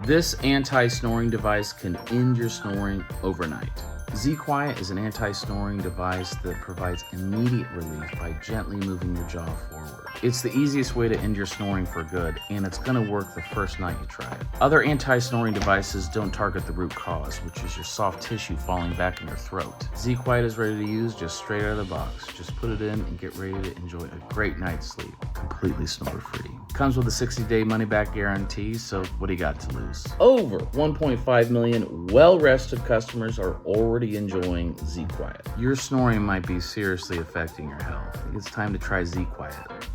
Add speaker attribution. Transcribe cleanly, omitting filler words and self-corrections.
Speaker 1: This anti-snoring device can end your snoring overnight. ZQuiet is an anti-snoring device that provides immediate relief by gently moving your jaw forward. It's the easiest way to end your snoring for good, and it's going to work the first night you try it. Other anti-snoring devices don't target the root cause, which is your soft tissue falling back in your throat. ZQuiet is ready to use just straight out of the box. Just put it in and get ready to enjoy a great night's sleep, completely snore-free. Comes with a 60-day money-back guarantee, so what do you got to lose? Over 1.5 million well-rested customers are already enjoying ZQuiet. Your snoring might be seriously affecting your health. It's time to try ZQuiet.